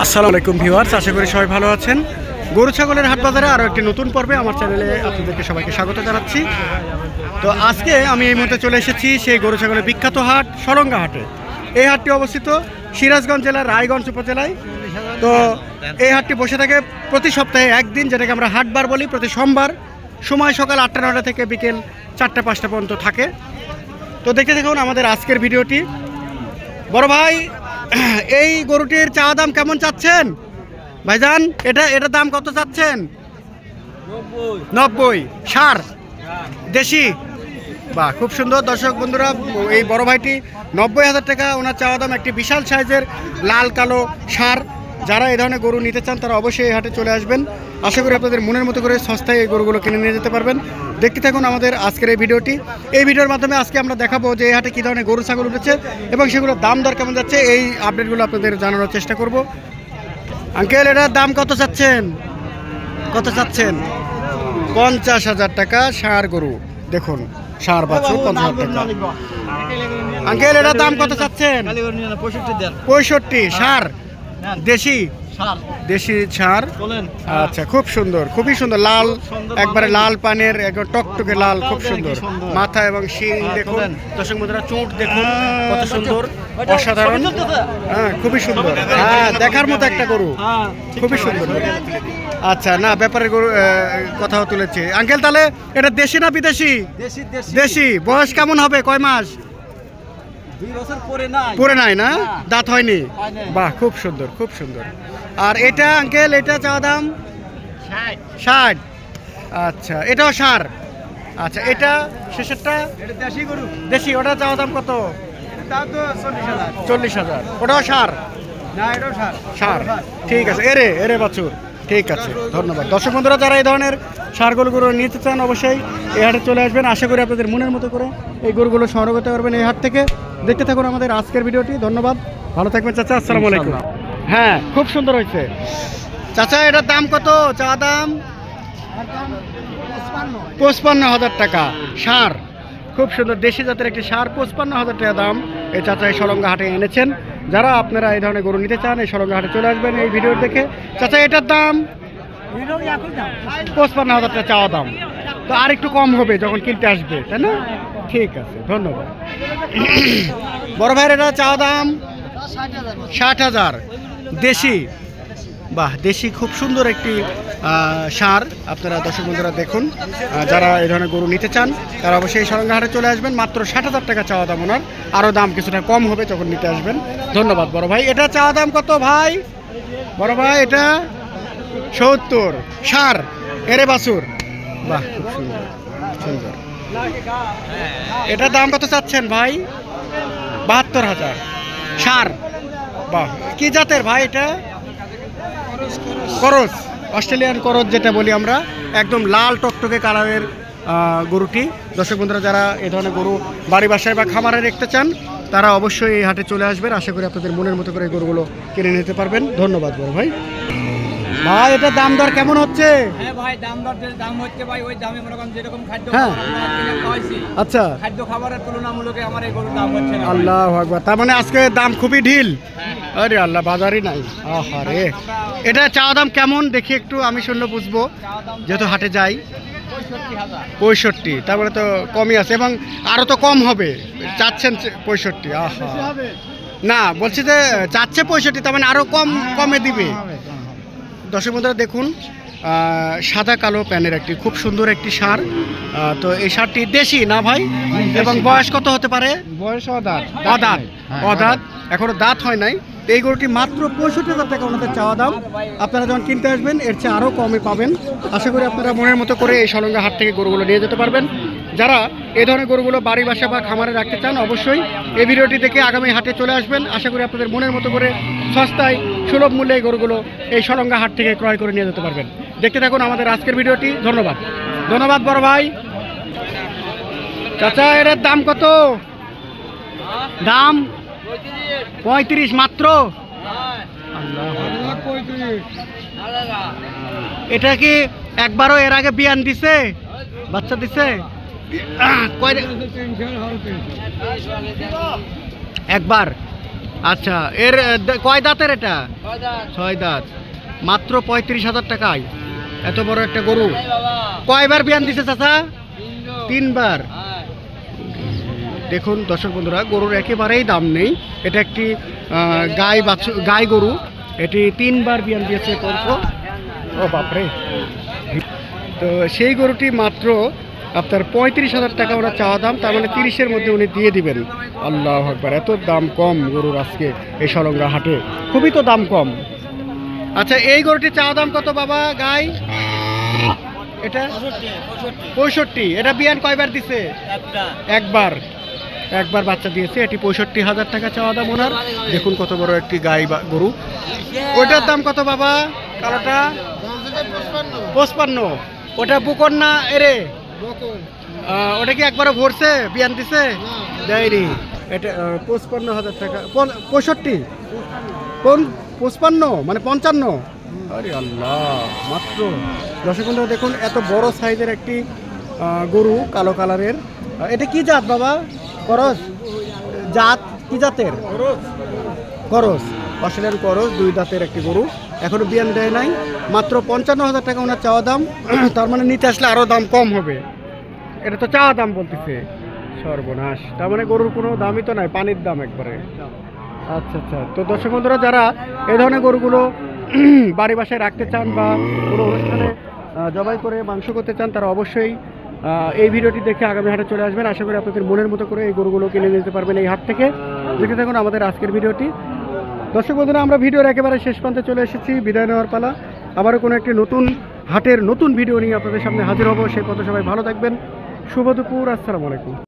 আসসালামু আলাইকুম ভিউয়ার্স, আশা করি সবাই ভালো আছেন। গরু ছাগলের হাট বাজারে আরও একটি নতুন পর্বে আমার চ্যানেলে আপনাদেরকে সবাইকে স্বাগত জানাচ্ছি। তো আজকে আমি এই মুহূর্তে চলে এসেছি সেই গরু ছাগলের বিখ্যাত হাট সলঙ্গা হাটে। এই হাটটি অবস্থিত সিরাজগঞ্জ জেলার রায়গঞ্জ উপজেলায়। তো এই হাটটি বসে থাকে প্রতি সপ্তাহে একদিন, যেটাকে আমরা হাটবার বলি, প্রতি সোমবার। সময় সকাল 8টা-9টা থেকে বিকেল 4টা-5টা পর্যন্ত থাকে। তো দেখতে দেখুন আমাদের আজকের ভিডিওটি। বড় ভাই, এই গরুটির চা দাম কেমন চাচ্ছেন ভাইজান? এটার দাম কত চাচ্ছেন? 90। ষাঁড় দেশি? বাহ, খুব সুন্দর। দর্শক বন্ধুরা, এই বড় ভাইটি 90,000 টাকা ওনার চাওয়া দাম। একটি বিশাল সাইজের লাল কালো ষাঁড়। যারা এই ধরনের গরু নিতে চান তারা অবশ্যই এই হাটে চলে আসবেন। আশা করি আপনাদের মনের মতো করে সস্তায় এই গরুগুলো কিনে নিয়ে যেতে পারবেন। দেখতে থাকুন আমাদের আজকের এই ভিডিওটি। এই ভিডিওর মাধ্যমে আজকে আমরা দেখাবো যে এই হাটে কী ধরনের গরু ছাগল উঠেছে এবং সেগুলোর দাম দর কেমন যাচ্ছে, এই আপডেটগুলো আপনাদের জানানোর চেষ্টা করব। আঙ্কেল, এটার দাম কত চাচ্ছেন? কত চাচ্ছেন? 50,000 টাকা ষাঁড় গরু। দেখুন, ষাঁড় বাছুর 50,000 টাকা। আঙ্কেল, এটার দাম কত চাচ্ছেন? 65। ষাঁড় দেশি? দেশি ষাঁড়। আচ্ছা, খুব সুন্দর, খুবই সুন্দর। লাল, একবারে লাল পানের, একবার টকটকে লাল, খুব সুন্দর। মাথা এবং শিং দেখুন দর্শক বন্ধুরা, চোট দেখুন কত সুন্দর, অসাধারণ। হ্যাঁ, খুবই সুন্দর। হ্যাঁ, দেখার মতো একটা গরু, খুবই সুন্দর। আচ্ছা, না ব্যাপারের গরু কথাও তুলেছে। আঙ্কেল, তাহলে এটা দেশি না বিদেশি? দেশি। বয়স কেমন হবে, কয় মাস? 2 বছর পরে নাই না? দাঁত হয়নি? বাহ, খুব সুন্দর, খুব সুন্দর। আর এটা আঙ্কেল, এটা চাওয়া দাম 60। আচ্ছা, এটাও ষাঁড়? আচ্ছা, এটা শেষেরটা দেশি গরু। দেশি, ওটা চাওয়া দাম কত? তা তো 40,000। 40,000। ওটাও ষাঁড়? না, এটাও ষাঁড়। ঠিক আছে, এরে বাছুর। ঠিক আছে, ধন্যবাদ। দর্শক বন্ধুরা, যারা এই ধরনের ষাঁড় গরুগুলো নিতে চান অবশ্যই এই হাটে চলে আসবেন। আশা করি আপনাদের মনের মতো করে এই গরুগুলো সংগ্রহ করতে পারবেন এই হাট থেকে। দেখতে থাকুন আমাদের আজকের ভিডিওটি। ধন্যবাদ, ভালো থাকবেন চাচা। আসসালামু আলাইকুম। হ্যাঁ, খুব সুন্দর হয়েছে চাচা। এটার দাম কত? চা দাম 55,000 টাকা ষাঁড়। খুব সুন্দর দেশি জাতের একটি ষাঁড়, 55,000 টাকা দাম। এই চাচা এই সলঙ্গা হাটে এনেছেন। যারা আপনারা এই ধরনের গরু নিতে চান এই সলঙ্গা হাটে চলে আসবেন এই ভিডিও দেখে। চাচা, এটার দাম 55,000 টাকা চাওয়া দাম। তো আর একটু কম হবে যখন কিনতে আসবে, তাই না? ঠিক আছে, ধন্যবাদ। বড় ভাইয়ের এটা চাওয়া দাম 60,000। দেশি? বাহ, দেশি, খুব সুন্দর একটি ষাঁড়। আপনারা দর্শক বন্ধুরা দেখুন, যারা এই ধরনের গরু নিতে চান তারা অবশ্যই এই সলঙ্গা হাটে চলে আসবেন। মাত্র 60,000 টাকা চাওয়া দাম ওনার। আরও দাম কিছুটা কম হবে যখন নিতে আসবেন। ধন্যবাদ বড় ভাই। এটা চাওয়া দাম কত ভাই? বড় ভাই, এটা 70। ষাঁড়, এরে বাছুর? বাহ, খুব সুন্দর, সুন্দর। এটার দাম কত চাচ্ছেন ভাই? 72,000। ষাঁড়? বাহ, কি জাতের ভাই এটা? করজ, অস্ট্রেলিয়ান করজ যেটা বলি আমরা। একদম লাল টকটকে কালারের গরুটি। দর্শক বন্ধুরা, যারা এই ধরনের গরু বাড়ি বাসায় বা খামারে রাখতে চান তারা অবশ্যই এই হাটে চলে আসবেন। আশা করি আপনাদের মনের মতো করে এই গরুগুলো কিনে নিতে পারবেন। ধন্যবাদ বড় ভাই। ভাই, এটা দাম দর কেমন হচ্ছে? হ্যাঁ ভাই, দাম হচ্ছে ভাই, ওই দামে মনে করেন যেরকম খাদ্য খাওয়াইছি। আচ্ছা, খাদ্য খাবারের তুলনামূলকে আমার এই গরুর দাম হচ্ছে না। আল্লাহু আকবার। তার মানে আজকে দাম খুবই ঢিল। আরে আল্লাহ, বাজারই নাই। আহারে, এটা চাওয়া দাম কেমন দেখি একটু, আমি শুনলে বুঝবো যেহেতু হাটে যাই। 65। তারপরে তো কমই আছে এবং আরো তো কম হবে। চাচ্ছেন 65? আহা, না বলছি যে চাচ্ছে 65, তার মানে আরো কমে দিবে। দর্শক বন্ধুরা দেখুন, সাদা কালো প্যানের একটি খুব সুন্দর একটি ষাঁড়। তো এই ষাঁড়টি দেশি না ভাই? এবং বয়স কত হতে পারে? বয়স অদাঁত। অদাঁত, এখনো দাঁত হয় নাই। এই গরুটি মাত্র 65,000 টাকা ওনাদের চাওয়া দাম। আপনারা যখন কিনতে আসবেন এর চেয়ে আরও কমে পাবেন। আশা করি আপনারা মনের মতো করে এই সলঙ্গা হাট থেকে গরুগুলো নিয়ে যেতে পারবেন। যারা এই ধরনের গরুগুলো বাড়ি বাসা বা খামারে রাখতে চান অবশ্যই এই ভিডিওটি দেখে আগামী হাটে চলে আসবেন। আশা করি আপনাদের মনের মতো করে সস্তায় সুলভ মূল্যে এই গরুগুলো এই সলঙ্গা হাট থেকে ক্রয় করে নিয়ে যেতে পারবেন। দেখতে থাকুন আমাদের আজকের ভিডিওটি। ধন্যবাদ, ধন্যবাদ বড় ভাই। চাচা, এর দাম কত? দাম 35 মাত্র? এটা কি একবারও এর আগে বিয়ান দিছে, বাচ্চা দিছে? একবার আচ্ছা, এর কয় দাঁতের এটা? 6 দাঁত, মাত্র 35,000 টাকায় এত বড় একটা গরু। কয়বার বিয়ান দিছে চাচা? 3 বার। দেখুন দর্শক বন্ধুরা, গরুর একেবারেই দাম নেই। এটা একটি গাই গরু, এটি 3 বার বিয়ান দিয়েছে পরপর। ও বাপরে। তো সেই গরুটি মাত্র আপনার 35,000 টাকা ওরা চাওয়া দাম, তার মানে 30-এর মধ্যে উনি দিয়ে দিবেন। আল্লাহু আকবার, এত দাম কম গরুর আজকে এই সলংরা হাটে, খুবই তো দাম কম। আচ্ছা, এই গরুটি চাওয়া দাম কত বাবা? গাই এটা 65। এটা বিয়ান কয়বার দিছে? একবার বাচ্চা দিয়েছে। এটি 65,000 টাকা চাওয়া দাম ওনার। দেখুন কত বড় একটি গাই বা গরু। ওইটার দাম কত বাবা? কালোটা 55। ওটা বুকন না এরে? ওটা কি একবারও ভরছে বিয়ান দিছে? দেয়নি। এটা 55,000 টাকা। 65 55 মানে 55। আরে আল্লাহ, মাত্র। দর্শক বন্ধুরা দেখুন, এত বড় সাইজের একটি গরু, কালো কালারের। এটা কি জাত বাবা? করস জাত? কি জাতের? করস, অস্ট্রেলিয়ান করস, 2 দাঁতের একটি গরু। এখনো বিয়ান দেয় নাই, মাত্র 55,000 টাকা ওনার চাওয়া দাম। তার মানে নিতে আসলে আরও দাম কম হবে। এটা তো চাওয়া দাম বলতেছে, সর্বনাশ। তার মানে গরুর কোনো দামই তো নাই, পানির দাম একবারে। আচ্ছা আচ্ছা, তো দর্শক বন্ধুরা যারা এই ধরনের গরুগুলো বাড়ি বাসায় রাখতে চান বা কোনো অনুষ্ঠানে জবাই করে মাংস করতে চান, তারা অবশ্যই এই ভিডিওটি দেখে আগামী হাটে চলে আসবেন। আশা করি আপনাদের মনের মতো করে এই গরুগুলো কিনে নিতে পারবেন এই হাট থেকে। দেখতে থাকুন আমাদের আজকের ভিডিওটি। দর্শক বন্ধুরা, আমরা ভিডিওর একেবারে শেষ প্রান্তে চলে এসেছি, বিদায় নেওয়ার পালা। আবারও কোনো একটি নতুন হাটের নতুন ভিডিও নিয়ে আপনাদের সামনে হাজির হব। সেই পথে সবাই ভালো থাকবেন। শুভ দুপুর, আসসালামু আলাইকুম।